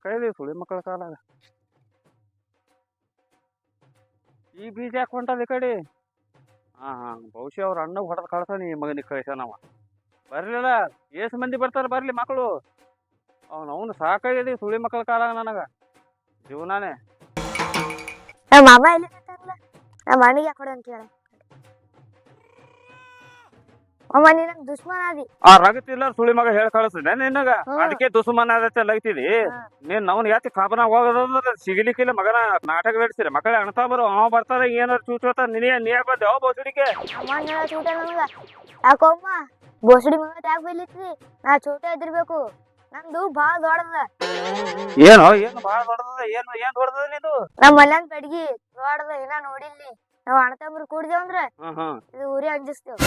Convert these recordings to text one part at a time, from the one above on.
ಸಾಕಾಗಿದೆ ಸುಳಿ ಮಕ್ಕಳ ಕಾಲಾಗ. ಈ ಬೀಜ ಯಾಕೆ ಹೊಂಟದ ಈ ಕಡೆ? ಬಹುಶಃ ಅವ್ರ ಅಣ್ಣ ಹೊಡೆದ್ ಕಳ್ತಾನ ಈ ಮಗನಿಗೆ ಕಳ್ಸಾನವ. ಬರ್ಲಿಲ್ಲ, ಏಸು ಮಂದಿ ಬರ್ತಾರ ಬರ್ಲಿ ಮಕ್ಕಳು. ಅವನು ಸಾಕಾಗಿದೆ ಸುಳಿ ಮಕ್ಕಳ ಕಾಲಾಗ ನನಗ ಜೀವನಾನೇ. ನಮ್ಮ ಮಾಮ ಎಲ್ಲಿ ಬರ್ತಾರಲ್ಲ, ನಮ್ಮ ಅಣ್ಣಿಗೆ ಯಾಕೆ ಅಂತ ಕೇಳ. ಅಮ್ಮ ನೀ ನಂಗೆ ದುಶ್ಮನ್ ಆದಿ. ಆ ರಗತಿಲ್ಲ ಸುಳಿ ಮಗ ಹೇಳಿ ಕಳಿಸ್ದೆ ನಿನ್ನಗ, ಅದಕ್ಕೆ ದುಶ್ಮನ್ ಆದತ್ತೆ ಲಗ್ತಿದಿ. ನೀನ್ ಅವ್ನ ಯಾತಿ ಕಾಬನ ಹೋಗೋದ ಸಿಗಲಿಕ್ಕಿಲ್ಲ ಮಗನ. ನಾಟಕ ನಡೆಸಿರಿ ಮಕ್ಕಳೇ ಅಣ್ತಾ ಬರೋ ಅವ ಬರ್ತಾರ ಏನಾರು ಚೂಚೋತ ನೀ ಬಂದೆ ಯಾವ ಬೋಸಡಿಗೆ. ಅಮ್ಮ ಚೂಟ ನಮಗ ಯಾಕೋಮ್ಮ ಬೋಸಡಿ ಮಗ ಯಾಕೆ ಬೈಲಿತ್ರಿ? ನಾ ಚೂಟ ಇದ್ದಿರ್ಬೇಕು, ನಂದು ಬಾಳ ದೊಡ್ಡದ. ಏನು ಬಾಳ ದೊಡ್ಡದ? ಏನ್ ದೊಡ್ಡದ ನಿಂದು? ನಮ್ಮ ಮಲ್ಯಾನ್ ಕಡ್ಗಿ ದೊಡ್ಡದ, ಏನ ನೋಡಿಲ್ಲಿ. ನಾವ್ ಅಣ್ಣತಮ್ಮರು ಕೂಡಿದೇವಂದ್ರ ಇದು ಊರಿ ಅಂಜಿಸ್ತೇವ್.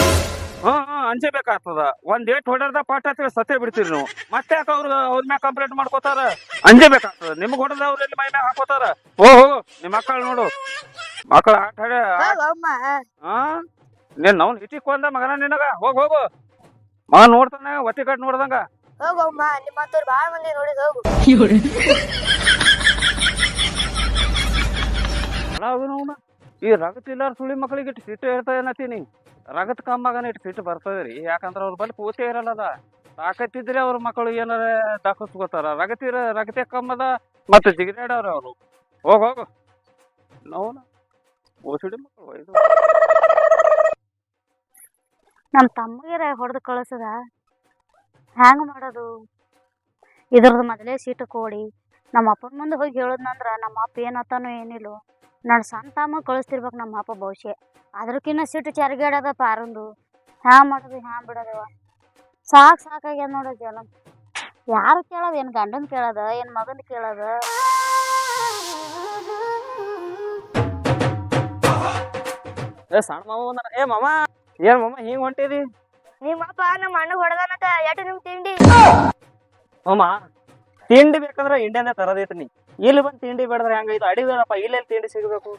ಅಂಜಬೇಕಾಗ್ತದ. ಒಂದ್ ಏಟ್ ಹೊಡೆದ ಪಾಠ ಸತ್ತೇ ಬಿಡ್ತೀರಿ ನೀವು. ಮತ್ತೆ ಯಾಕೆ ಅವ್ರ ಮ್ಯಾಗ ಕಂಪ್ಲೇಂಟ್ ಮಾಡ್ಕೋತಾರ? ಅಂಜಬೇಕಾಗ್ತದ. ನಿಮ್ಗ್ ಹೊಡೆದ ಅವ್ರಲ್ಲಿ ಮೈ ಮ್ಯಾಗ ಹಾಕೋತಾರ. ಓಹೋ ನಿಮ್ ಮಕ್ಕಳು ನೋಡು, ಮಕ್ಕಳ ಆಟ ನೀನ್ ನಾವು ಇಟಿಕ್ ಒಂದ ಮಗನ ನಿನಗ. ಹೋಗು ಮಗ ನೋಡ್ತಾನೆ ಒತ್ತಿ ಕಟ್ ನೋಡ್ದಂಗ. ಹೋಗಮ್ಮ ನಿಮ್ಮಂತವ್ರು ಬಾಳ ಮಂದಿ ನೋಡಿದ್ ಹೋಗು. ಈ ರಗತಿಲ್ಲ ಸುಳಿ ಮಕ್ಕಳಿಗೆ ಇಟ್ಟು ಸಿಟ್ಟು ಹೇಳ್ತಾ ಏನತ್ತೀನಿ. ರಗತ್ ಕಮ್ಮಾಗನ ಇಟ್ಟು ಸಿಟ್ಟು ಬರ್ತದ್ರಿ. ಯಾಕಂದ್ರ ಅವ್ರ ಬಳಿ ಪೂತೆ ಇರಲ್ಲದ. ತಾಕತ್ತಿದ್ರೆ ಅವ್ರ ಮಕ್ಕಳು ಏನಾರ ದಾಖಸ್ಕೋತಾರ. ರಗತೆ ಕಮ್ಮದ ಮತ್ತೆ ಜಿಗಿದಾಡವ್ರ ಅವ್ರು. ಹೋಗು ನೋನ ಓಸಿಡಿ ಮಕ್ಕಳು. ಇದು ನಮ್ ತಮ್ಮಗಿರ ಹೊಡೆದು ಕಳಿಸದ ಹ್ಯಾಂಗ ಮಾಡೋದು? ಇದ್ರದ್ದು ಮೊದಲೇ ಸೀಟು ಕೋಡಿ ನಮ್ಮ ಅಪ್ಪನ ಮುಂದೆ ಹೋಗಿ ಹೇಳದ್ನಂದ್ರ ನಮ್ಮ ಅಪ್ಪ ಏನತ್ತಾನೋ ಏನಿಲ್ಲೋ. ನಾನು ಸಣ್ಣ ತಮ್ಮ ಕಳಿಸ್ತಿರ್ಬೇಕು ನಮ್ಮ ಅಪ್ಪ ಭವಿಷ್ಯ. ಅದ್ರಕ್ಕಿನ್ನ ಸಿಟ್ಟು ಚರ್ಗಾಡದ ಪಾರಂದು. ಹ್ಯಾಂಗ ಮಾಡೋದು ಹ್ಯಾಂಗ ಬಿಡೋದವ? ಸಾಕಾಗ್ಯದ ನೋಡೋದು ಎಲ್ಲ. ಯಾರು ಕೇಳೋದು? ಏನು ಗಂಡನ್ ಕೇಳೋದ ಏನು ಮಗನ್ ಕೇಳೋದ? ಸಣ್ಣ ಮಾಮ ಏ ಮಾಮ ಏನ್ ಮಾಮ ಹಿಂಗ್ ಹೊಂಟಿದಿ? ನಿಮ್ಮಪ್ಪ ನಮ್ಮ ಅಣ್ಣ ಹೊಡೆದಾನತ. ಎಟ್ಟು ನಿಮ್ ತಿಂಡಿ? ಮಾಮ ತಿಂಡಿ ಬೇಕಂದ್ರ ಇಂಡಿಯಾನೇ ತರದೈತಿ. ನೀ ಇಲ್ಲಿ ಬಂದ್ ತಿಂಡಿ ಬೇಡದ್ರ ಹೆಂಗೈತು? ಅಡಿಬೇಡಪ್ಪ, ಇಲ್ಲೆಲ್ಲಿ ತಿಂಡಿ ಸಿಗ್ಬೇಕು?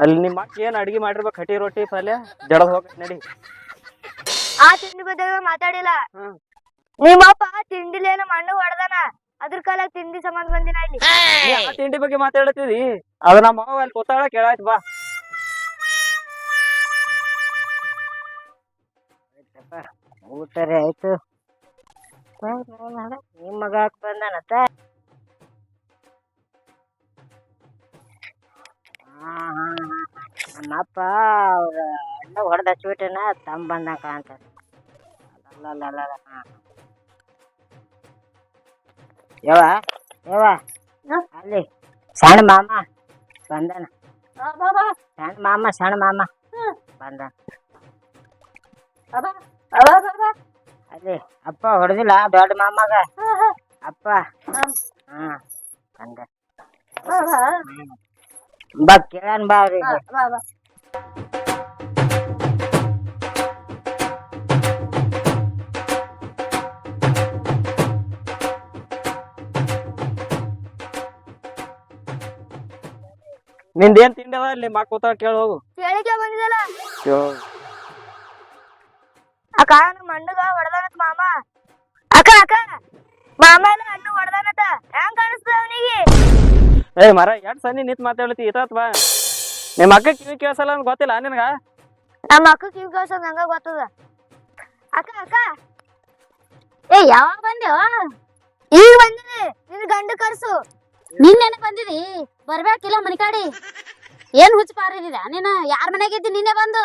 ಅಲ್ಲಿ ನಿಮ್ಮ ಅಕ್ಕ ಏನ್ ಅಡಿಗೆ ಮಾಡಿರ್ಬೇಕು, ಕಟಿ ರೊಟ್ಟಿ ಪಲ್ಯ ಜಡದ್ ಹೋಗ ನಡಿ. ಆ ತಿಂಡಿ ಬಗ್ಗೆ ಮಾತಾಡಿಲ್ಲ. ನಿಮ್ಮಪ್ಪ ತಿಂಡಿಲೇ ನಮ್ಮ ಅಣ್ಣ ಹೊಡೆದಾನ, ಅದ್ರ ಕಾಲ ತಿಂಡಿ ಸಂಬಂಧ ಬಂದಿನ ಇಲ್ಲಿ. ಆ ತಿಂಡಿ ಬಗ್ಗೆ ಮಾತಾಡತ್ತೀರಿ? ಅದ ನಮ್ಮ ಮಾವ ಅಲ್ಲಿ ಕೂತಾಳ ಕೇಳಾಯ್ತು ಬಾ. ಊಟರಿ ಆಯ್ತು. ನಿಮ್ ಮಗ ಬಂದಾನತ್ತ. ನಮ್ಮಪ್ಪ ಅವ್ರ ಅಣ್ಣ ಹೊಡೆದ ಚೂಟಿನ ತಮ್ಮ ಬಂದಂಗ ಕಾಣ್ತಾರ. ಯವ್ವ ಅಲ್ಲಿ ಸಣ್ಣ ಮಾಮ ಬಂದಾನ. ಸಣ್ಣ ಮಾಮ ಬಂದಾನ. ಅಲ್ಲಿ ಅಪ್ಪ ಹೊಡೆದಿಲ್ಲ ದೊಡ್ಡ ಮಾಮಗ. ಅಪ್ಪ ಬಂದ ಬಾ ಕೇಳನ್ ಬಾ ಅವ್ರಿಗೆ. ನಿಂದೇನ್ ತಿಂಡಿ ಅದ ಅಲ್ಲಿ ಮಾ ಕೂತಾಳ ಕೇಳ ಹೋಗು. ಕೇಳಿಕೆ ಬಂದಿದಲ್ಲ ಅಕ್ಕ, ನಮ್ಮ ಅಣ್ಣಗ ಹೊಡೆದಾನತ್ ಮಾಮ. ಅಕ್ಕ ಮಾಮ ಎಲ್ಲ ಅಣ್ಣ ಹೊಡೆದಾನತ. ಹೆಂಗ್ ಕಾಣಿಸ್ತದ ಅವನಿಗೆ? ಏ ಮರ ಎಷ್ಟ್ ಸನಿ ನಿಂತ್ ಮಾತಾಡ್ತಿ ಇತಾತ್ ಬಾ. ನಿಮ್ಮ ಅಕ್ಕ ಕಿವಿ ಕೇಳ್ಸಲ್ಲ ಅಂತ ಗೊತ್ತಿಲ್ಲ ನಿನಗ? ನಮ್ಮ ಅಕ್ಕ ಕಿವಿ ಕೇಳ್ಸೋದ್ ನಂಗ ಗೊತ್ತದ. ಅಕ್ಕ ಏ ಯಾವಾಗ ಬಂದೇವ? ಈಗ ಬಂದಿನಿ. ನಿನ್ ಗಂಡ ಕರ್ಸು. ನಿನ್ನೇನ ಬಂದಿದಿ? ಬರ್ಬೇಕಿಲ್ಲ ಮನಿ ಕಾಡಿ. ಏನ್ ಹುಚ್ಚ ಪಾರಿದ ನೀನ? ಯಾರ ಮನೆಗಿದ್ದಿ ನಿನ್ನೆ ಬಂದು?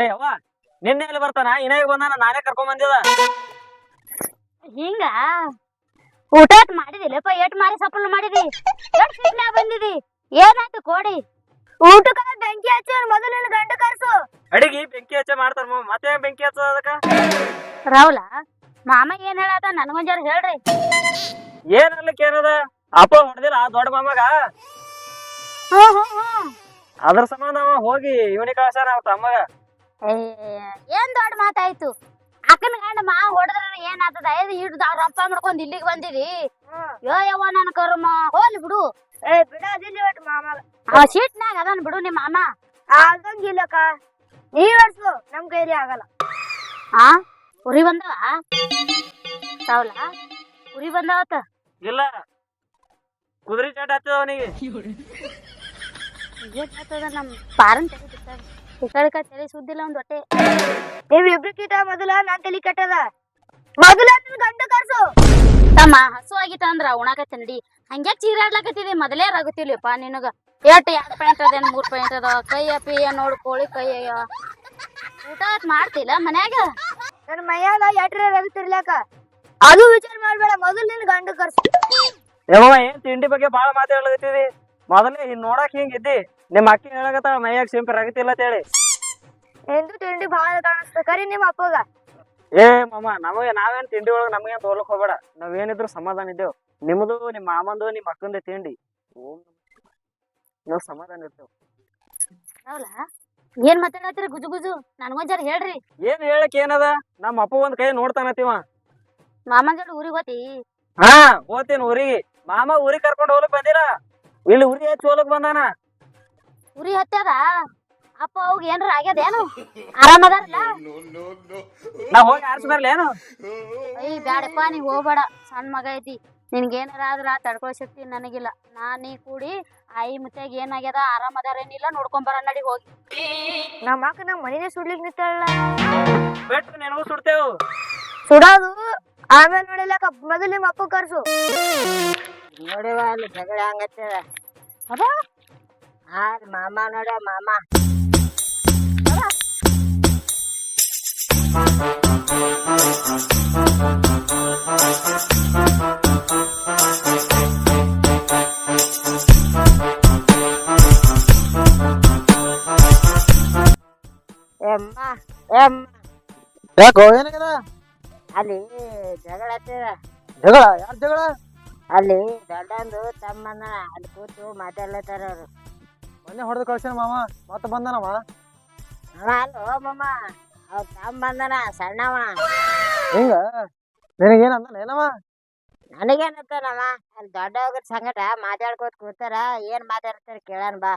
ಏ ಅವ್ವ ನಿನ್ನೆ ಎಲ್ಲಿ ಬರ್ತಾನ? ಇನ್ನಾಗ ಬಂದಾನ, ನಾನೇ ಕರ್ಕೊಂಡ್ ಬಂದಿದ. ಹಿಂಗ ಊಟ ಮಾಡಿದಿಲ್ಲಪ್ಪ? ಏಟ್ ಮಾರಿ ಸಪ್ಪಲ್ ಮಾಡಿದಿ? ಎಷ್ಟ್ ಸಿಟ್ನ್ಯಾಗ ಬಂದಿದಿ? ಏನಾಯ್ತು ಕೋಡಿ? ಊಟಕ್ಕ ಬೆಂಕಿ ಹಚ್ಚ ಮೊದಲು ನಿನ್ ಗಂಡ ಕರ್ಸು. ಅಡಿಗೆ ಬೆಂಕಿ ಹಚ್ಚ ಮಾಡ್ತಾರ ಮತ್ತೆ ಬೆಂಕಿ ಹಚ್ಚ ಅದಕ್ಕ? ರಾಹುಲ ಮಾಮ ಏನ್ ಹೇಳತ್ತ ನನ್ಗೊಂದ್ ಜರ ಹೇಳ್ರಿ. ಏನರ್ಲಿಕ್ಕೆ ಏನದ? ಅಪ್ಪ ಹೊಡೆದಿಲ್ಲ ದೊಡ್ಡ ಮಾಮಗ. ಅದ್ರ ಸಂಬಂಧ ಅವ ಹೋಗಿ ಇವನಿಗೆ ಕಳ್ಸಾನ ಅವ್ರ ತಮ್ಮಗ. ಏನ್ ದೊಡ್ಡ ಮಾತಾಯ್ತು? ಅಕ್ಕನ ಗಂಡ ಮಾವ ಹೊಡೆದ್ರ ಏನ್ ಆತದ? ಹಿಡ್ದ ರಪ್ಪ ಮಾಡ್ಕೊಂಡ್ ಇಲ್ಲಿಗೆ ಬಂದಿದಿ? ಯವ್ವ ನನ್ ಕರ್ಮ. ಹೋಲಿ ಬಿಡು. ಬಿಡೋದಿಲ್ಲ ಒಟ್ಟು ಮಾಮಗ. ಸೀಟ್ನಾಗ ಅದನ್ ಬಿಡು ನಿಮ್ಮ ಮಾಮ. ಆಗಂಗಿಲ್ಲಕ್ಕ, ನೀವ್ ಅಡ್ಸು, ನಮ್ ಕೈಲಿ ಆಗಲ್ಲ. ಉರಿ ಬಂದವ? ಸಾವ್ಲ ಉರಿ ಬಂದವತ್ತ? ಇಲ್ಲ ಕುದುರೆ ಚಾಟ ಹತ್ತದ ಅವನಿಗೆ. ನಮ್ ಪಾರನ್ ತಲೆ ಬಿಟ್ಟಾರ. ಈ ಕಡೆ ತಲೆ ಸುದ್ದಿಲ್ಲ ಒಂದ್ ಹೊಟ್ಟೆ. ನೀವಿಬ್ರು ಕಿಟ ಮೊದಲ ನಾನ್ ತಲಿ ಕೆಟ್ಟದ. ಮೊದಲ ಗಂಡ ಕರ್ಸು. ತಮ್ಮ ಹಸು ಆಗಿತ್ತ ಅಂದ್ರ ಉಣಾಕತ್ತ ನಡಿ. ಹಂಗ್ಯಾ ಚೀರಾಡ್ಲಾಕತ್ತಿದಿ ಮೊದಲೇ ರಗತಿಲಿಪ್ಪ ನಿನಗ. ಎಷ್ಟ್ 2 ಪಾಯಿಂಟ್ ಅದೇನ್ 3 ಪಾಯಿಂಟ್ ಅದ. ಕೈಯ ಪಿಯ ನೋಡ್ಕೊಳ್ಳಿ ಕೈಯ. ಊಟ ಮಾಡ್ತಿಲ್ಲ ಮನ್ಯಾಗ? ನನ್ ಮೈಯಾಗ ಎಟ್ರ ರಗತಿರ್ಲಾಕ. ಅದು ವಿಚಾರ ಮಾಡ್ಬೇಡ, ಮೊದಲು ನಿನ್ ಗಂಡ ಕರ್ಸು. ಯವ್ವ ಏನ್ ತಿಂಡಿ ಬಗ್ಗೆ ಬಾಳ ಮಾತಾಡ್ಲಕತ್ತಿದಿ. ಮೊದಲೇ ನೋಡಾಕ್ ಹಿಂಗ್ ಇದ್ದಿ. ನಿಮ್ಮ ಅಕ್ಕಿ ಹೇಳಕತ್ತಾಳ ಮೈಯಾಗ ಸಿಂಪಿ ರಗತಿಲ್ಲ ಅಂತ ಹೇಳಿ. ಎಂದು ತಿಂಡಿ ಭಾಳ ಕಾಣಿಸ್ತ ಕರಿ ನಿಮ್ಮ ಅಪ್ಪಗ. ಏ ಮಾಮ, ನಾವೇನ್ ತಿಂಡಿ ಒಳಗ ನಮಗೇನ್ ತೋರ್ಲಕ್ ಹೋಗ್ಬೇಡ. ನಾವೇನಿದ್ರು ಸಮಾಧಾನ ಇದ್ದೇವ್. ನಿಮ್ದು ನಿಮ್ಮ ಮಾಮಂದು ನಿಮ್ಮ ಅಕ್ಕಂದ ತಿಂಡಿ ನಾವ್ ಸಮಾಧಾನ ಇರ್ತೇವ್. ಹೌದಾ? ಏನ್ ಮಾತಾಡತ್ತೀರಿ ಗುಜು ಗುಜು? ನನ್ಗೊಂದ್ ಜರ ಹೇಳ್ರಿ. ಏನ್ ಹೇಳಕ್ ಏನದ? ನಮ್ಮ ಅಪ್ಪ ಒಂದ್ ಕೈ ನೋಡ್ತಾನತಿವ. ಮಾಮನ್ ಜೋಡಿ ಊರಿಗ್ ಹೋತಿ? ಹಾ ಹೋಗ್ತೇನ್ ಊರಿಗೆ. ಮಾಮ ಊರಿಗೆ ಕರ್ಕೊಂಡ್ ಹೋಗ್ಲಕ್ ಬಂದಿರ. ಇಲ್ಲಿ ಊರಿ ಹಚ್ಚಿ ಹೋಗ್ಲಕ್ ಬಂದಾನ. ಉರಿ ಹತ್ತದ? ಅಪ್ಪ ಅವ್ಗ ಏನ್ರ ಆಗ್ಯದೇನು? ಆರಾಮದಾರಲ್ಲ? ನಾ ಹೋಗಿ ಆರ್ಸಿ ಬರ್ಲೇನು? ಅಯ್ಯ ಬ್ಯಾಡಪ್ಪ, ನೀ ಹೋಗ್ಬೇಡ. ಸಣ್ಣ ಮಗ ಐತಿ, ನಿನ್ಗೇನಾರ ಆದ್ರ ತಡ್ಕೊಳೋ ಶಕ್ತಿ ನನಗಿಲ್ಲ. ನೀ ಕೂಡಿ ಆಯಿ ಮುತ್ಯಾಗ ಏನಾಗ್ಯದ, ಆರಾಮದಾರೇನಿಲ್ಲ ನೋಡ್ಕೊಂಬರ ನಡಿ ಹೋಗಿ. ನಮ್ಮ ಅಕ್ಕ ನಮ್ ಮನಿನೇ ಸುಡ್ಲಿಕ್ ನಿಂತಾಳ. ಬೆಟ್ಟ ನಿನಗೂ ಸುಡ್ತೇವು. ಸುಡೋದು ಆಮೇಲೆ ನೋಡಿಲ್ಲಕ, ಮೊದಲು ನಿಮ್ಮ ಅಪ್ಪ ಕರ್ಸು. ನೋಡಿವ ಅಲ್ಲಿ ಜಗಳ ಹಂಗತ್ತದ. ಹಾ ಮಾಮ ನೋಡ ಮಾಮ. ಯಾಕೋ ಏನಾಗ್ಯದ? ಅಲ್ಲಿ ಜಗಳ ಹತ್ತದ. ಜಗಳ? ಯಾರ ಜಗಳ? ಅಲ್ಲಿ ದೊಡ್ಡಂದು ತಮ್ಮನ ಅಲ್ಲಿ ಕೂತು ಮಾತಾಡ್ಲತ್ತಾರ ಅವ್ರು. ಮೊನ್ನೆ ಹೊಡೆದು ಕಳ್ಸ್ಯಾನ ಮಾಮ, ಮತ್ತೆ ಬಂದನವ. ಅವ ಅಲ್ಲೋ ಮಾಮ, ಅವ್ರ ತಮ್ಮ ಬಂದನ ಸಣ್ಣವ. ಹಿಂಗ ನಿನಗೇನ್ ಅಂದನ ಏನವ? ನನಗೇನತ್ತನವ, ಅಲ್ಲಿ ದೊಡ್ಡವ್ರ ಸಂಗಟ ಮಾತಾಡ್ಕೋತ ಕೂತಾರ. ಏನ್ ಮಾತಾಡ್ತಾರ ಕೇಳನ್ ಬಾ.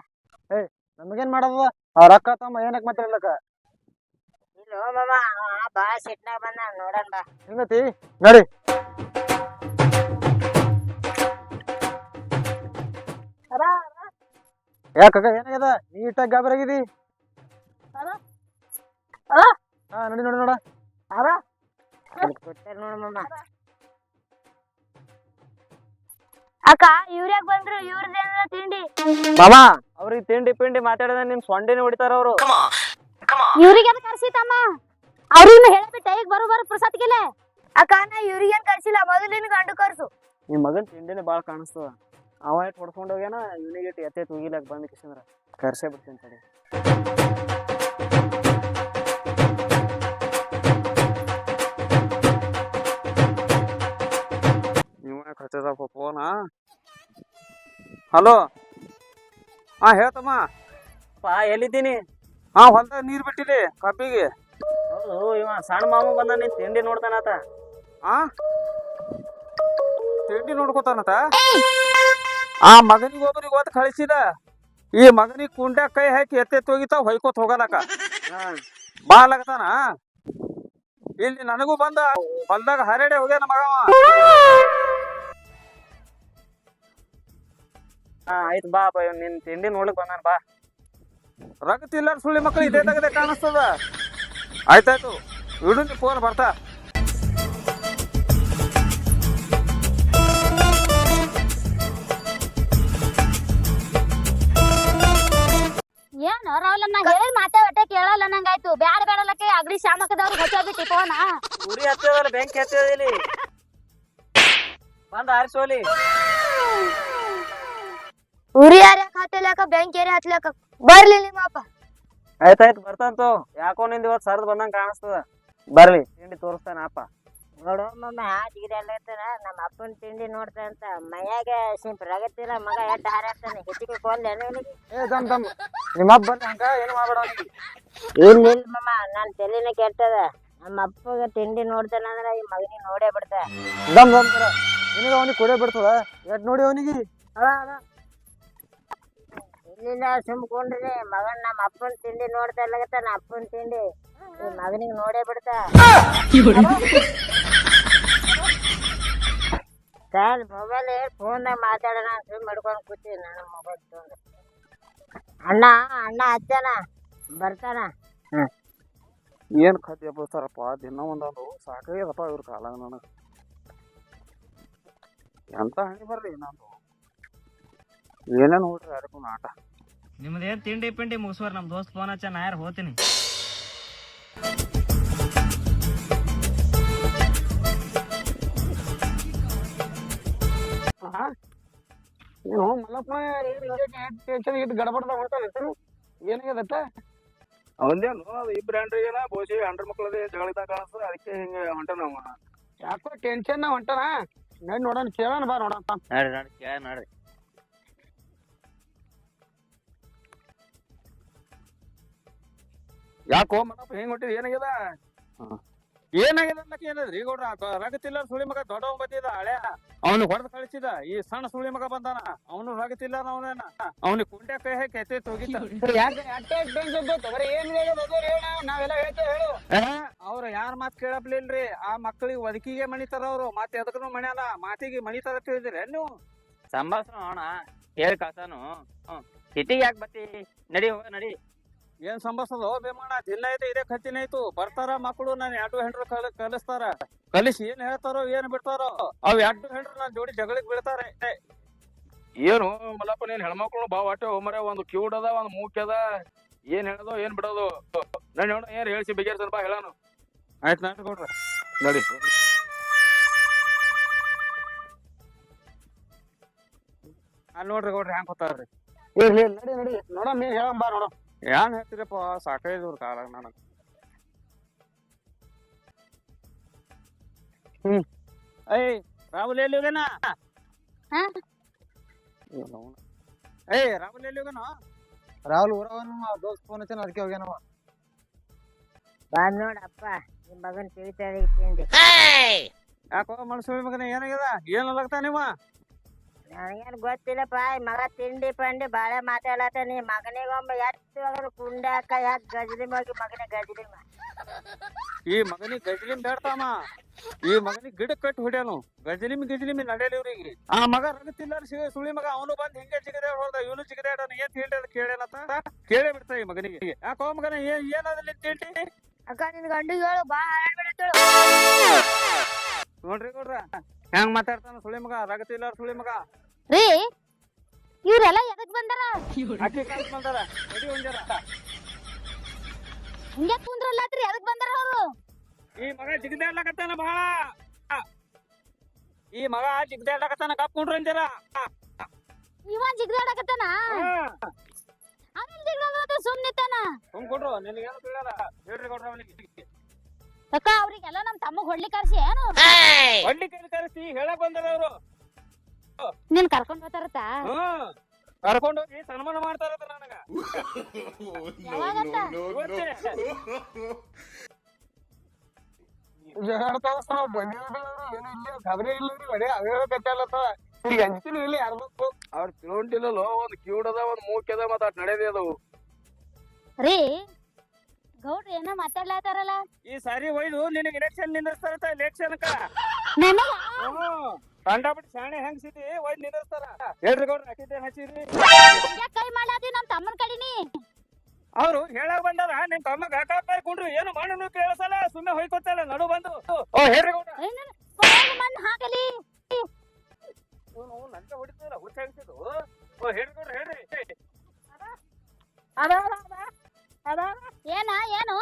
ನಮಗೇನ್ ಮಾಡದ? ಅವ್ರ ಅಕ್ಕ ತಮ್ಮ ಏನಕ್ ಮಾತಾಡ್ಲಕ್ಕ? ಇಲ್ಲೋ ಮಾಮ, ಅವ ಬಾಳ ಸಿಟ್ನಾಗ ಬಂದ, ನೋಡನ್ ಬಾ. ಹಿಂಗತಿ ನಡಿ. ಯಾಕ ಏನಾಗ್ಯದ? ನೀಟಾಗಿ ಗಾಬರಾಗಿದಿ. ಹಾ ನಡಿ ನೋಡಿ ನೋಡ. ಅಲ್ಲಿ ಕೂತಾರ ನೋಡ ಮಾಮ. ಅಕ್ಕ ಇವ್ರ್ಯಾಗ ಬಂದ್ರು? ಇವ್ರದೇನ ತಿಂಡಿ? ಮಾಮ ಅವ್ರಿಗೆ ತಿಂಡಿ ಪಿಂಡಿ ಮಾತಾಡಿದ ನಿಮ್ ಸೊಂಡಿನ ಹೊಡಿತಾರ ಅವ್ರು. ಇವ್ರಿಗೆ ಅದು ಕರ್ಸಿತಮ್ಮ. ಅವ್ರಿನ್ನ ಹೇಳ್ಬಿಟ್ಟ ಈಗ ಬರು ಪ್ರಸಾದ್ಗೆಲೆ. ಅಕ್ಕ ನಾ ಇವ್ರಿಗೇನ್ ಕರ್ಸಿಲ್ಲ, ಮೊದಲು ನಿನ್ ಗಂಡ ಕರ್ಸು. ನಿಮ್ ಮಗನ್ ತಿಂಡಿನೇ ಬಾಳ ಕಾಣಿಸ್ತದ. ಅವ ಇಟ್ ಹೊಡ್ಕೊಂಡ್ ಹೋಗ್ಯಾನ, ಇವನಿಗೆ ಇಟ್ಟು ಎತ್ತೆ ಹೋಗಿಲಾಕ ಬಂದ ಕಿಶಂದ್ರ ಕರ್ಸೇ ಬಿಡ್ತೀನಿ ತಡಿ. ಹಚ್ಚದಪ್ಪ ಫೋನ. ಹಲೋ, ಹಾ ಹೇಳ್ತಮ್ಮ. ಎಲ್ಲಿದ್ದೀನಿ? ಹಾ ಹೊಲ್ದಾಗ ನೀರ್ ಬಿಟ್ಟಿಲಿ ಕಬ್ಬಿಗೆ. ಹೌದು, ಇವ ಸಣ್ಣ ಮಾಮ ಬಂದ ನಿನ್ ತಿಂಡಿ ನೋಡ್ತಾನತ. ಆ ತಿಂಡಿ ನೋಡ್ಕೊತಾನತ. ಆ ಮಗನಿಗೆ ಒಬ್ಬರಿಗೆ ಓದ್ ಕಳಿಸಿದ. ಈ ಮಗನಿಗೆ ಕುಂಡ್ಯಾಗ ಕೈ ಹಾಕಿ ಎತ್ತೆತ್ ಹೋಗಿತಾವ, ಹೊಯ್ಕೋತ ಹೋಗಲಕ ಬಾ ಲಗತಾನ. ಇಲ್ಲಿ ನನಗೂ ಬಂದ ಹೊಲ್ದಾಗ ಹರಡೆ ಹೋಗ್ಯಾನ ಮಗವ. ಹಾ ಆಯ್ತು ಬಾ ಬಾ, ನಿನ್ ತಿಂಡಿ ನೋಡ್ಲಿಕ್ ಬಂದಾನ ಬಾ. ರಗತಿಲ್ಲ ಸುಳ್ಳಿ ಮಕ್ಕಳು ಇದೇ ತಗದೆ ಕಾಣಿಸ್ತದ. ಆಯ್ತಾಯ್ತು, ಇಡು ನೀ ಫೋನ್ ಬರ್ತಾ. ಏನು ರಾಹುಲ್, ನಾ ಹೇಳಿದ ಮಾತೇ ಒಟ್ಟೆ ಕೇಳಲ್ಲ ನಂಗಾಯ್ತು. ಬ್ಯಾಡ ಬೇಡಲಕ್ಕೆ ಅಗ್ರಿ ಶಾಮಕದವ್ರಿಗೆ ಹಚ್ಚೋದಿಟ್ಟಿ ಫೋನ. ಉರಿ ಹತ್ತದಲ್ಲ, ಬೆಂಕಿ ಹತ್ತದ ಇಲ್ಲಿ. ಬಂದ ಆರಿಸೋಲಿ. ಉರಿ ಯಾರ್ಯಾಕ ಹತ್ತಲಾಕ, ಬೆಂಕಿ ಯಾರ ಹತ್ಲಾಕ. ಬರ್ಲಿ ನಿಮ್ಮ ಅಪ್ಪ. ಆಯ್ತಾಯ್ತು ಬರ್ತಂತು. ಯಾಕೋ ನಿಂದ ಇವತ್ತು ಸರ್ದ್ ಬಂದಂಗ ಕಾಣಿಸ್ತದ. ಬರ್ಲಿ ತಿಂಡಿ ತೋರಿಸ್ತಾನ ಅಪ್ಪ. ನೋಡು ಮಮ್ಮ, ಡಿಗ್ರಿ ಎಲ್ಲ ಇರ್ತಾನ. ನಮ್ಮ ಅಪ್ಪನ ತಿಂಡಿ ನೋಡ್ತಾನಂತ. ಮೈಯಾಗ ಸಿಂಪ್ ರಗತ್ತಿಲ್ಲ ಮಗ, ಎಡ್ಡ ಹಾರಾಡ್ತಾನೆ. ಹೆಚ್ಚಿಗೆ ಕೊಲ್ಲೆ ಅವನಿಗೆ. ಏ ದಮ್ ದಮ್, ನಿಮ್ಮ ಅಪ್ಪ ಬರ್ಲಿ ಹಂಗ ಏನು ಮಾಡ್ಬೇಡ ಅವನಿಗೆ. ಇಲ್ಲ ಇಲ್ಲ ಮಮ್ಮ, ನನ್ನ ತಲೆನೇ ಕೆಟ್ಟದ. ನಮ್ಮ ಅಪ್ಪಗ ತಿಂಡಿ ನೋಡ್ತಾನಂದ್ರ ಈ ಮಗನಿಗೆ ನೋಡೇ ಬಿಡ್ತ. ದಮ್ ದಮ್ ತರ ನಿನಗ ಅವನಿಗೆ ಕೊಡೇ ಬಿಡ್ತದ. ಎಟ್ ನೋಡಿ ಅವನಿಗೆ. ಇಲ್ಲಿಲ್ಲ ಸುಮ್ಕೊಂಡ್ರಿ ಮಗನ್ ನಮ್ಮ ಅಪ್ಪನ ತಿಂಡಿ ನೋಡ್ತಾ ಇರ್ಲಾಗತ್ತಾನ. ಅಪ್ಪನ ತಿಂಡಿ ಈ ಮಗನಿಗೆ ನೋಡೇ ಬಿಡ್ತ. ಸರ್ ಮೊಬೈಲ್ ಫೋನ್ದಾಗ ಮಾತಾಡೋಣ ಅಂತ ಮಾಡ್ಕೊಂಡು ಕೂತೀವಿ ನಾನು ಮೊಬೈಲ್ ತಗೊಂಡು. ಅಣ್ಣ ಅಣ್ಣ ಹಚ್ಚಾನ ಬರ್ತಾನ. ಏನ್ ಖಾದ್ಯ ಬರ್ತಾರಪ್ಪ ದಿನ ಒಂದೊಂದು ಸಾಕಾಗ್ಯದಪ್ಪ ಇವ್ರ ಕಾಲಾಗ ನನಗ ಎಂತ ಹಣಿ ಬರ್ರಿ ನಂದು ಏನೇನ್ ನೋಡ್ರಿ ಯಾರಿಗೂ ಆಟ ನಿಮ್ದೇನ್ ತಿಂಡಿ ಪಿಂಡಿ ಮುಗಿಸ್ವಾರ ನಮ್ ದೋಸ್ತ್ ಫೋನ್ ಹಚ್ಚ ನಾ ಯಾರು ಹೋಗ್ತೀನಿ. ಏನು ಮಲ್ಲಪ್ಪ ಟೆನ್ಷನ್ ಇಟ್ಟು ಗಡಬಡ್ದಾಗ ಹೊಂಟಾನ ಏನಾಗ್ಯದತ್ತ ಅವನ್ದೇನು ಅದು ಇಬ್ರು ಹೆಂಡ್ರಿಗೇನ ಬೋಸಿ ಹೆಂಡ್ರ ಮಕ್ಳದೇ ಜಗಳಿದಾಗ ಕಾಣಿಸ್ತದ ಅದಕ್ಕೆ ಹಿಂಗೆ ಹೊಂಟಾನ ಅವ ಯಾಕೋ ಟೆನ್ಷನ್ ಹೊಂಟಾನ ನಡಿ ನೋಡೋಣ ಕೇಳೋಣ ಬಾ ನೋಡೋಣ ನೋಡ್ರಿ ನೋಡ್ರಿ ಕೇಳ ನೋಡ್ರಿ. ಯಾಕೋ ಮಲ್ಲಪ್ಪ ಹೆಂಗ್ ಹೊಂಟಿದ್ ಏನಾಗ್ಯದ ಏನಾಗ್ಯದ ಅನ್ನಕ್ಕೆ ಏನದ್ರಿ ಗೌಡ್ರ ರಗತಿಲ್ಲ ಸುಳಿ ಮಗ ದೊಡ್ಡವ ಬಂದಿದ ಹಳೆ ಅವನು ಹೊಡೆದು ಕಳಿಸಿದ ಈ ಸಣ್ಣ ಸುಳಿ ಮಗ ಬಂದಾನ ಅವನು ರಗತಿಲ್ಲ ಅವನೇನ ಅವನಿಗೆ ಕುಂಡೆ ಕೈ ಹಾಕಿ ಎತ್ತೆ ಹೋಗಿದ್ದ ಅವ್ರ ಯಾರ ಮಾತ್ ಕೇಳಪ್ಲಿಲ್ರಿ ಆ ಮಕ್ಕಳಿಗೆ ಒದಕಿಗೆ ಮಣಿತಾರ ಅವ್ರು ಮತ್ತೆ ಎದಕ್ಕೂ ಮಣ್ಯಾನ ಮಾತಿಗೆ ಮಣಿತಾರ ತಿಳಿದಿರಿ ನೀವು ಸಂಭಾಷಣ ಅಣ್ಣ ಹೇಳಿ ಕಳ್ಸಾನು. ಸಿಟಿಗೆ ಯಾಕೆ ಬತ್ತಿ ನಡಿ ಹೋಗ ನಡಿ. ಏನ್ ಸಂಭಾಷದ ಬೇಮಣ್ಣ ದಿನ ಐತೆ ಇದೇ ಖರ್ಚಿನ ಆಯ್ತು ಬರ್ತಾರ ಮಕ್ಕಳು ನಾನು ಎರಡು ಹೆಂಡ್ರು ಕಲಿಸ್ತಾರ ಕಲಿಸಿ ಏನ್ ಹೇಳ್ತಾರೋ ಏನ್ ಬಿಡ್ತಾರೋ ಅವ್ ಎರಡು ಹೆಂಡ್ರು ನಾನ್ ಜೋಡಿ ಜಗಳಿಗೆ ಬೀಳ್ತಾರೆ. ಏನು ಮಲ್ಲಪ್ಪ ನೀನ್ ಹೆಣ್ಮಕ್ಳು ಬಾ ಹೊಟ್ಟೆ ಒಮ್ಮರೆ ಒಂದು ಕ್ಯೂಡ್ ಅದ ಒಂದ್ ಮೂಕ್ ಅದ ಏನ್ ಹೇಳೋದು ಏನ್ ಬಿಡೋದು ನಾನು ನೋಡ ಏನ್ ಹೇಳ್ಸಿ ಬಿಗೇರ್ಸನ್ ಬಾ ಹೇಳಾನು ಆಯ್ತು ನಾಟ ಕೊಡ್ರ ನಡಿ ಅಲ್ಲಿ ನೋಡ್ರಿ ಗೌಡ್ರಿ ಹ್ಯಾಂಗ ಕೂತಾರ್ರಿ ನಡಿ ನಡಿ ನೋಡ ನೀ ಹೇಳಂಬಾ ನೋಡ ಏನ್ ಹೇಳ್ತೀರಪ್ಪ ಸಾಕೈದವ್ರ ಕಾಲಾಗ ನನಗ ಏಯ್ ರಾಹುಲ್ ಎಲ್ಲಿ ಹೋಗ್ಯಾನ ಏಯ್ ರಾಹುಲ್ ಎಲ್ಲಿ ಹೋಗ್ಯಾನ ರಾಹುಲ್ ಊರವನು ದೋಸ್ತ್ ಫೋನ್ ಹಚ್ಚಾನ ಅದಕ್ಕೆ ಹೋಗ್ಯಾನವ ಬಂದ್ ನೋಡಪ್ಪ ನಿಮ್ ಮಗನ್ ತಿಳಿತಾಳೆ ತಿಂಡಿ. ಯಾಕೋ ಮನುಷ್ಯ ಮಗನ ಏನಾಗ್ಯದ ಏನ್ ಅನ್ಲಕ್ತಾನ ನೀವ ನನಗೇನ್ ಗೊತ್ತಿಲ್ಲಪ್ಪ ಈ ಮಗ ತಿಂಡಿ ಪಂಡಿ ಬಾಳೆ ಮಾತಾಡತಾನಿ ಮಗನಿಗೊಮ್ಮ ಎಷ್ಟು ಕುಂಡಾಕ ಯಾಕೆ ಗಜಲಿಮ್ ಹೋಗಿ ಮಗನೇ ಗಜಲಿಮ್ ಈ ಮಗನಿಗೆ ಗಜಲಿಮ್ ಬೇಡ್ತಾಮ ಈ ಮಗನಿಗೆ ಗಿಡ ಕಟ್ಟಿ ಹೊಡ್ಯಾನು ಗಜಲಿಮ್ ನಡೆಯಲಿ ಇವ್ರಿಗೆ ಆ ಮಗ ರಗತಿಲ್ಲ ಸುಳಿ ಮಗ ಅವನು ಬಂದ್ ಹಿಂಗೆ ಜಿಗದೆ ಹೋದ ಇವನು ಜಿಗದೆ ಏನ್ ತಿಳ್ದ ಕೇಳೇನತ್ತ ಕೇಳೇ ಬಿಡ್ತಾ ಈ ಮಗನಿಗೆ ಯಾಕೋ ಮಗನ ಏನಾದಲ್ಲಿ ತಿಂಡಿ ಅಕ್ಕ ನಿನ್ ಗಂಡಿಗೆ ಹೇಳು ಬಾ ನೋಡ್ರಿ ನೋಡ್ರ ಹೆಂಗ್ ಮಾತಾಡ್ತಾನ ಸುಳಿ ಮಗ ರಗತಿಲ್ಲ ಸುಳಿ ಮಗ ರೀ ಇವ್ರೆಲ್ಲ ಎದಕ್ ಬಂದಾರ ಅಕ್ಕಿ ಕಾಸ್ ಬಂದಾರ ನಡಿ ಒಂಜಾರ ಹಿಂಗೆ ಕುಂದ್ರಲ್ಲಾತ್ರಿ ಎದಕ್ ಬಂದಾರ ಅವ್ರು ಈ ಮಗ ಜಿಗದಾಡ್ಲಕತ್ತಾನ ಬಹಳ ಈ ಮಗ ಜಿಗದಾಡ್ಲಕತ್ತಾನ ಕಪ್ಕೊಂಡ್ರ ಅಂಜಾರ ಇವ ಜಿಗ್ದಾಡಕತ್ತಾನ ಆಮೇಲೆ ಜಿಗ್ದಾಡ ಸುಮ್ನಿತ್ತಾನ ಸುಮ್ಕೊಂಡ್ರು ನಿನಗೇನು ತಿಳಿಯಲ್ಲ ಹೇಳ್ರಿ ಕೊಡ್ರ ಅವನಿಗೆ ಅಕ್ಕ ಅವ್ರಿಗೆಲ್ಲ ನಮ್ ತಮ್ಮಗ್ ಹೊಡ್ಲಿ ಕರ್ಸಿ ಏನು ಹೊಡ್ಲಿ ಕರೆಸಿ ಹೇಳಕ್ ಬಂದಾರ ಅವರು ನೀನ್ ಕರ್ಕೊಂಡ್ ಹೋಗ್ತಾರತ್ತ ಕರ್ಕೊಂಡು ಹೋಗಿ ಸನ್ಮಾನ ಮಾಡ್ತಾರತ್ತ ನನಗ ಯಾವಾಗಂತ ಅವ್ರ ತಿಳೊಂಟಿಲ್ಲೋ ಒಂದ್ ಕ್ಯೂಡ್ ಅದ ಒಂದ್ ಮೂಕ್ ಅದ ಮತ್ತ ಅಟ್ ನಡೆಯದೇ ಅದವು ರೀ ಗೌಡ್ರಿ ಏನೋ ಮಾತಾಡ್ಲಾತಾರಲ್ಲ ಈ ಸಾರಿ ಒಯ್ದು ನಿನಗೆ ಇಲೆಕ್ಷನ್ ನಿಂದಿರ್ತಾರತ್ತ ಇಲೆಕ್ಷನ್ ನನಗ ಕಂಡಾಬಿಟ್ಟು ಶಾಣೆ ಹೆಂಗ್ಸಿದಿ ಒಯ್ದು ನಿಂದಿರ್ತಾರ ಹೇಳ್ರಿ ಗೌಡ್ರ ಹಾಕಿದ್ದೇನ್ ಹಚ್ಚಿರಿ ಯಾಕ್ ಕೈ ಮಾಡಾದಿ ನಮ್ ತಮ್ಮನ್ ಕಡಿನಿ ಅವ್ರು ಹೇಳಕ್ ಬಂದಾರ ನಿಮ್ ತಮ್ಮ ಗಾಕಾಪಾರಿ ಕುಂಡ್ರು ಏನು ಮಾಡನು ಕೇಳಸಲ್ಲ ಸುಮ್ಮನೆ ಹೊಯ್ಕೊತಾಳ ನಡು ಬಂದು ಓ ಹೇಳ್ರಿ ಗೌಡ್ರ ಮಣ್ಣು ಹಾಕಲಿ ಇವನು ನಂಗೆ ಹೊಡಿತಿಲ್ಲ ಹುಚ್ಚ ಹಂಗ್ಸಿದ್ದು ಓ ಹೇಳ್ರಿ ಗೌಡ್ರ ಹೇಳ್ರಿ ಏನ ಏನು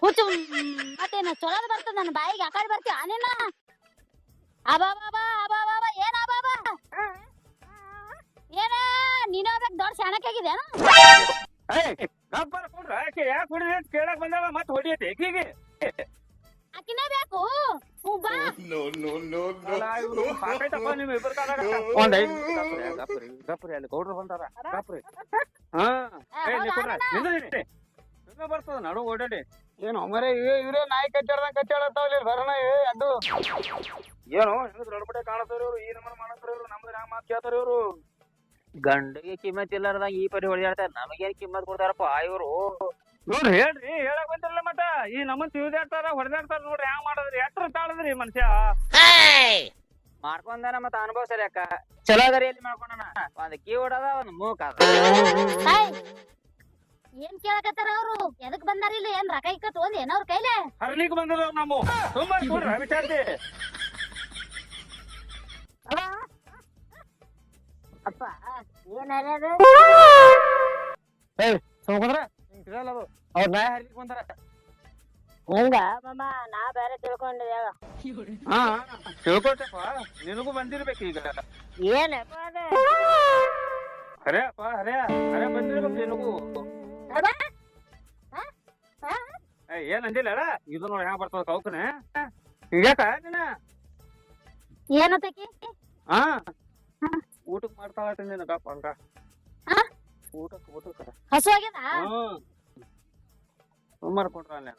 ಹುಚ್ಚು ಮತ್ತೇನ ಚೊಲೋದ್ ಬರ್ತದ ನನ್ನ ಬಾಯಿಗೆ ಆ ಕಡೆ ಬರ್ತೀವ ನೀನ ಅಬಾಬಾಬಾ ಅಬಾಬಾಬಾ ಏನ ಅಬಾಬಾ ಏನ ನೀನ ದೊಡ್ಡ ಶಾಣಕ್ಕಾಗಿದೇನು ಯಾಕೆ ಹೊಡಿ ಕೇಳಕ್ ಬಂದಾಳ ಮತ್ ಹೊಡಿಯತ್ತೆ ಏಕಿಗೆ ಆಕಿನೇ ಬೇಕು ಬಾ ಸಾಕೈತಪ್ಪ ನಿಮ್ ಇಬ್ಬರ ಒಂದ್ 5 ಗಪ್ರಿ ಅಲ್ಲಿ ಗೌಡ್ರು ಬಂದಾರ ಗಪ್ರಿ ಹಾ ಬರ್ತದ ನಡು ಓಡಾಡಿ ಏನು ಮರೆ ಇವ್ರೇ ನಾಯಿ ಕಚ್ಚಾಡತಾವಲ್ಲಿ ಬರೋಣ ಅದು ಏನು ಹೆಂಗ್ ದೊಡ್ಡಬಡೆ ಕಾಣತಾರ ಇವ್ರು ಈ ನಮ್ಮನ ಮಾಡತಾರ ಇವ್ರು ನಮ್ದು ಹ್ಯಾಂಗ ಮಾತ್ ಕೇಳ್ತಾರ ಇವ್ರು ಗಂಡಿಗೆ ಕಿಮ್ಮತ್ ಇಲ್ಲಾರ್ದಾಗ ಈ ಪರಿ ಹೊಡಿಯಾಡ್ತಾರ ನಮಗೇನ್ ಕಿಮ್ಮತ್ ಕೊಡ್ತಾರಪ್ಪ ಇವ್ರು ನೋಡ್ರಿ ಹೇಳ್ರಿ ಹೇಳಕ್ ಬಂದಿರಲ್ಲ ಮತ್ತ ಈ ನಮ್ಮನ್ ತಿಳ್ದಾಡ್ತಾರ ಹೊಡೆದಾಡ್ತಾರ ನೋಡ್ರಿ ಹ್ಯಾಂಗ ಮಾಡದ್ರಿ ಎಟ್ರ ತಾಳದ್ರಿ ಮನುಷ್ಯ ಮಾಡ್ಕೊಂಡಾನ ಮತ್ತ ಅನುಭವ ಸರಿ ಅಕ್ಕ ಚಲೋ ಅದರಿ ಎಲ್ಲಿ ಮಾಡ್ಕೊಂಡಾನ ಒಂದ್ ಕೀ ಹೊಡದ ಒಂದ್ ಮೂಕ್ ಅದ ಏನ್ ಕೇಳಕತ್ತಾರ ಅವ್ರು ಎದಕ್ ಬಂದಾರ ಇಲ್ಲಿ ಏನ್ ರೊಕ್ಕ ಇಕ್ಕ ತಗೊಂಡ್ ಏನ ಅವ್ರ ಕೈಲೆ ಹರ್ಲಿಕ್ ಬಂದಿರೋ ನಾವು ತುಂಬಾ ನೋಡ್ರಿ ವಿಚಾರ್ತಿ ಅಪ್ಪ ಏನ್ ಹರ್ಯದು ಸೋಕಂದ್ರ ತಿಳಿಯಲ್ಲ ಅದು ಅವ್ರ ನ್ಯಾಯ ಹರ್ಲಿಕ್ ಬಂದಾರ ಹಿಂಗ ಮಾಮ ನಾ ಬೇರೆ ತಿಳ್ಕೊಂಡಿದ್ದೆ ಹಾ ತಿಳ್ಕೊಟ್ಟಪ್ಪ ನಿನಗೂ ಬಂದಿರ್ಬೇಕು ಈಗ ಏನಪ್ಪ ಅದ ಹರೇ ಅಪ್ಪ ಹರೇ ಹರೇ ಬಂದಿರ್ಬೇಕು ನಿನಗೂ ಏನ್ ಅಂದಿಲ್ಲ ಇದು ನೋಡಿ ಹ್ಯಾಂಗ ಬರ್ತದ ಕೌಕನೆ ಈಗಾಕ ನೀನ ಏನತ್ತಕಿ ಹಾ ಊಟಕ್ ಮಾಡ್ತಾಳ ನಿನ ಗಪ್ಪ ಹಂಗ ಊಟಕ್ಕ ಹಸು ಆಗ್ಯದ ಸುಮಾರು ಕೊಟ್ರ ಅಲ್ಲ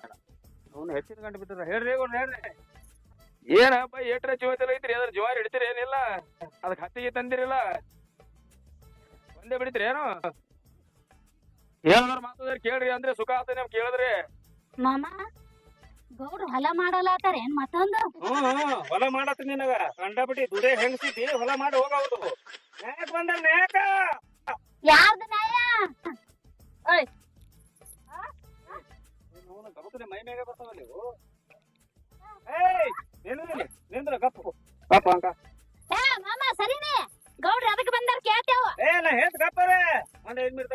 ಅವ್ನು ಹೆಚ್ಚಿನ ಗಂಟು ಬಿಟ್ಟಿರ ಹೇಳ್ರಿ ಹೇಳ್ರಿ ಏನಪ್ಪ ಏಟ್ರ ಜೀವತೆಲ್ಲ ಐತ್ರಿ ಅದ್ರ ಜವಾರಿ ಹಿಡಿತೀರಿ ಏನಿಲ್ಲ ಅದಕ್ಕೆ ಹತ್ತಿಗೆ ತಂದಿರಿಲ್ಲ ಒಂದೇ ಬಿಡಿತ್ರಿ ಏನು ಹೇಳಿದ್ರ ಮಾತಾಡ್ರಿ ಕೇಳ್ರಿ ಅಂದ್ರೆ ಸುಖ ಆತ ನಿಮ್ ಕೇಳಿದ್ರಿ ಮಾಮ ಗೌಡ್ರು ಹೊಲ ಮಾಡಲಾತಾರ ಏನ್ ಮತ್ತೊಂದು ಹೊಲ ಮಾಡತ್ತ ನಿನಗ ಕಂಡಬಿಟ್ಟಿ ದುಡೇ ಹೆಂಗಸಿದ್ದಿ ಹೊಲ ಮಾಡಿ ಹೋಗವ್ದು ನ್ಯಾಯಕ್ ಬಂದ ನ್ಯಾಯಕ ಯಾರ್ದ ನ್ಯಾಯ ಮೈ ಮೇಗ ಬರ್ತಾವ ನೀವು ಏಯ್ ನಿಂದ್ರ ಗಪ್ಪು ಗಪ್ಪ ಅಂಕ ಮಾಮ ಸರಿನೇ ಗೌಡ್ರು ಅದಕ್ಕೆ ಬಂದಾರ ಕೇಳ್ತೇವ ನಾ ಹೇಳ್ತ ಗಪ್ಪರೇ ಒಂದ್ 5 ಮಿನಿಟ್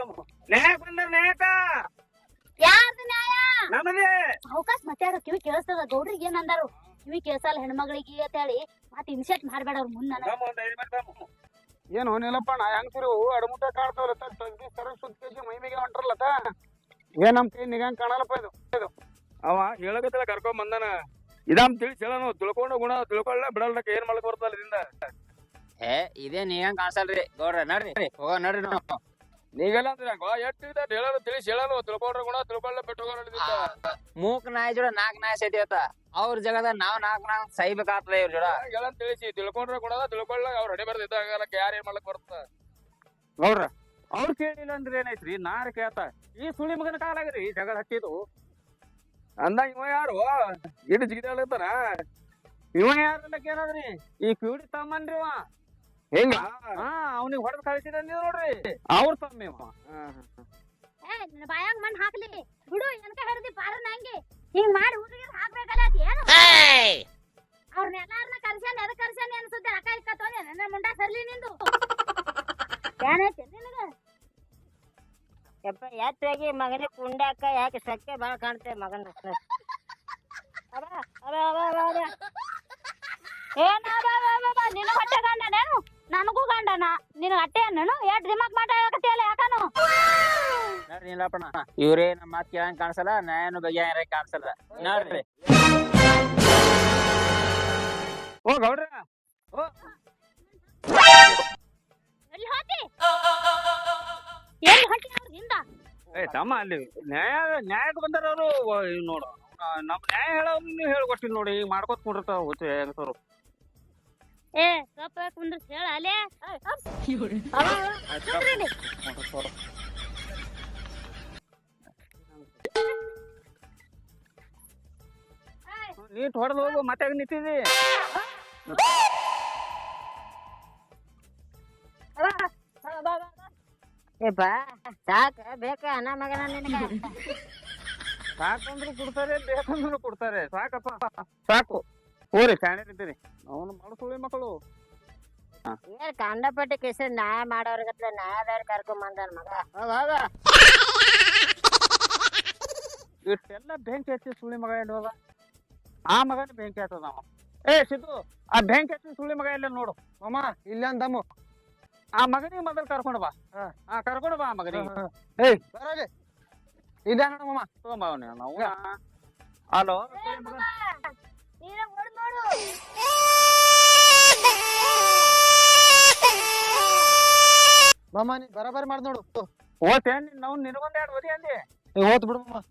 ನ್ಯಾಯಕ್ ಬಂದಾರ ನ್ಯಾಯಕ ಯಾರ್ದ ನ್ಯಾಯ ನಮ್ಮದೇ ಅವಕಾಶ ಮತ್ತೆ ಕಿವಿ ಕೇಳಿಸ್ತದ ಗೌಡ್ರಿಗೆ ಏನ್ ಅಂದಾರು ಕಿವಿ ಕೇಳ್ಸಲ್ಲ ಹೆಣ್ಮಗಳಿಗೆ ಅಂತ ಹೇಳಿ ಮತ್ತೆ ಇನ್ಸೆಟ್ ಮಾಡ್ಬೇಡ ಅವ್ರ ಮುಂದ ಒಂದ್ 5 ಮಿನಿಟ್ ಏನು ನಿಲ್ಲಪ್ಪ ನಾ ಹೆಂಗ್ಸಿರಿ ಅಡಮುಟ್ಟ ಕಾಣ್ತಾವಲ್ಲ ತಂಗಿ ಸರ ಸುತ್ತ ಮೈ ಮೇಗೆ ಹೊಂಟ್ರಲ್ಲತ್ತ ಏನ್ ನಮ್ ಕೈ ನಿಗಂಗ್ ಕಾಣಲ್ಲಪ್ಪ ಇದು ಅವ ಹೇಳಕತ್ತಿಲ್ಲ ಕರ್ಕೊಂಡ್ ಬಂದಾನ ಇದಾಮ್ ತಿಳಿಸಿ ಹೇಳನು ತಿಳ್ಕೊಂಡು ಗುಣ ತಿಳ್ಕೊಳ್ಳ ಬಿಡಲ್ರಕ್ಕ ಏನ್ ಮಾಡಕ್ ಬರ್ತಲ್ಲ ಇದರಿಂದ ಏ ಇದೇ ನೀವ್ ಕಾಣಿಸಲ್ರಿ ಗೌಡ್ರ ನಡ್ರಿ ಹೋಗ ನಡ್ರಿ ನಾವು ನೀವೆಲ್ಲ ಅಂದ್ರೆ ಎಷ್ಟು ಹೇಳೋದು ತಿಳಿಸಿ ಹೇಳನು ತಿಳ್ಕೊಂಡ್ರ ಗುಣ ತಿಳ್ಕೊಳ್ಳ ಬಿಟ್ಟು ಮೂಕ್ ನಾಯಿ ಜೋಡ 4 ನಾಯಿ ಸೈತಿ ಆತ ಅವ್ರ ಜಗದ ನಾವ್ 4 ಸೈಬೇಕಾಗ್ತದ ಇವ್ರ ಜೋಡ ಹೇಳನ್ ತಿಳಿಸಿ ತಿಳ್ಕೊಂಡ್ರ ಗುಣ ತಿಳ್ಕೊಳ್ಳ ಅವ್ರ ಹಣೆ ಬರ್ದಿದ್ದಾಗ ಯಾರು ಏನ್ ಮಾಡಕ್ ಬರ್ತ ನೋಡ್ರ ಅವ್ರು ಕೇಳಿಲ್ಲ ಅಂದ್ರೆ ಏನೈತ್ರಿ ನಾರ ಕೇಳ್ತ ಈ ಸುಳಿ ಮಗನ ಕಾಲಾಗ್ರಿ ಜಗಳ ಹಟ್ಟಿದು ಅಂದಾಗ ಇವ ಯಾರು ಇಟ್ಟು ಜಿಗಿದಾಳತ್ತಾನ ಇವ ಯಾರಲ್ಲಕ್ ಏನಾದ್ರಿ ಈ ಕಿವಿಡಿ ತಮ್ಮನ್ರಿ ಇವ ಹೆಂಗ ಅವ್ನಿಗೆ ಹೊಡೆದ್ ಕಳಿಸಿದ ನೋಡ್ರಿ ಅವ್ರ ತಮ್ಮ ಇವ ನಿನ್ನ ಬಾಯಾಗ ಮಣ್ಣು ಹಾಕ್ಲಿ ಬಿಡು ಎನ್ಕ ಹಿಡ್ದಿ ಪಾರನ ಹಂಗೆ ಹಿಂಗ್ ಮಾಡಿ ಊರಿಗೆ ಹಾಕ್ಬೇಕಲ್ಲ ಏನು ಅವ್ರನ್ನೆಲ್ಲಾರನ್ನ ಕರ್ಸ್ಯಾನ ಎದಕ್ ಕರ್ಸ್ಯಾನ ಅನ್ಸುತ್ತೆ ರೊಕ್ಕ ಇಕ್ಕತ್ತೋನೆ ನನ್ನ ಮುಂಡ ಸರ್ಲಿ ನಿಂದು ಏನೈತಿ ನಿನಗ ಯಪ್ಪ ಯಾತ್ರೆಗೆ ಮಗನೇ ಕುಂಡಾಕ ಯಾಕೆ ಸಕ್ಕೆ ಬಾಳ ಕಾಣ್ತೇವೆ ಮಗನ ನಿನ್ನ ಹೊಟ್ಟೆ ಗಂಡನೇನು ನನಗೂ ಗಂಡನ ನಿನಗ ಅಟ್ಟೆ ನಾನು ಎಷ್ಟ್ ದಿಮಾಕ್ ಮಾತಾಡಕತ್ತಿಯಲ್ಲ ಯಾಕನು ನಡ್ರಿ ನಿಲ್ಲಪ್ಪಣ ಇವ್ರೇ ನಮ್ಮ ಮಾತ್ ಕೇಳಂಗ್ ಕಾಣಿಸಲ್ಲ ನಾನು ಬಗೆಹರ ಕಾಣಿಸಲ್ಲ ನೋಡ್ರಿ ಓ ಗೌಡ್ರ ಎಲ್ಲಿ ಹೋತಿ ಎಲ್ಲಿ ಹೊಂಟಿ ಅವ್ರ ಹಿಂದ ತಮ್ಮ ಅಲ್ಲಿ ನ್ಯಾಯಕ್ಕೆ ಬಂದಾರ ಅವರು ನೋಡು ನಮ್ ನ್ಯಾಯ ಹೇಳೋ ಹೇಳ್ಕೊಟ್ಟಿದ್ ನೋಡಿ ಈಗ ಮಾಡ್ಕೊತ ಕುಂಡಿರ್ತಾವ ಹುಚ್ಚ ಹೆಂಗಸರು ಏ ಕಪ್ಪ ಕುಂದ್ರ ಹೇಳ ಅಲ್ಲೇ ನೀಟ್ ಹೊಡೆದು ಹೋಗು ಮತ್ತೆ ನಿಂತಿದಿ ಏಪ್ಪ ಸಾಕ ಬೇಕ ಅನ್ನ ಮಗನ ನಿನಗ ಸಾಕಂದ್ರು ಕೊಡ್ತಾರೆ ಬೇಕಂದ್ರು ಕೊಡ್ತಾರೆ ಸಾಕಪ್ಪ ಸಾಕು ಹೋರಿ ಶಾಣಿರ್ತೀರಿ ಅವನು ಮಾಡಿಸುಳಿ ಮಕ್ಕಳು ಏನ್ ಕಂಡಪಟ್ಟಿ ಕೇಸ ನ್ಯಾಯ ಮಾಡೋರ್ಗತ್ಲೆ ನ್ಯಾಯದವ್ರ ಕರ್ಕೊಂಡ್ ಬಂದಾನ ಮಗ ಇಷ್ಟೆಲ್ಲ ಬೆಂಕಿ ಹಚ್ಚಿ ಸುಳಿ ಮಗ ಎಲ್ಲಿ ಹೋದ ಆ ಮಗನ ಬೆಂಕಿ ಹತ್ತದ ಅವ ಸಿದ್ದು ಆ ಬೆಂಕಿ ಹಚ್ಚಿ ಸುಳಿ ಮಗ ಎಲ್ಲ ನೋಡು ಮಾಮ ಇಲ್ಲ ಅಂದಮ್ಮ ಆ ಮಗನಿಗೆ ಮೊದಲು ಕರ್ಕೊಂಡು ಬಾ ಕರ್ಕೊಂಡು ಬಾ ಆ ಮಗನಿಗೆ ಬರೋದೆ ಇಲ್ಲ ನೋಡು ಮಾಮ ತಗೊಂಬ ಅವನ ನಾವು ಹಲೋ ಮಾಮ ನೀ ಬರಬರಿ ಮಾಡ್ ನೋಡು ಓದ್ತೇನ್ ನಾವು ನಿನಗೊಂದ್ 2 ವದಿ ಅಂದಿ ಹೋತ್ ಬಿಡು ಮಾಮ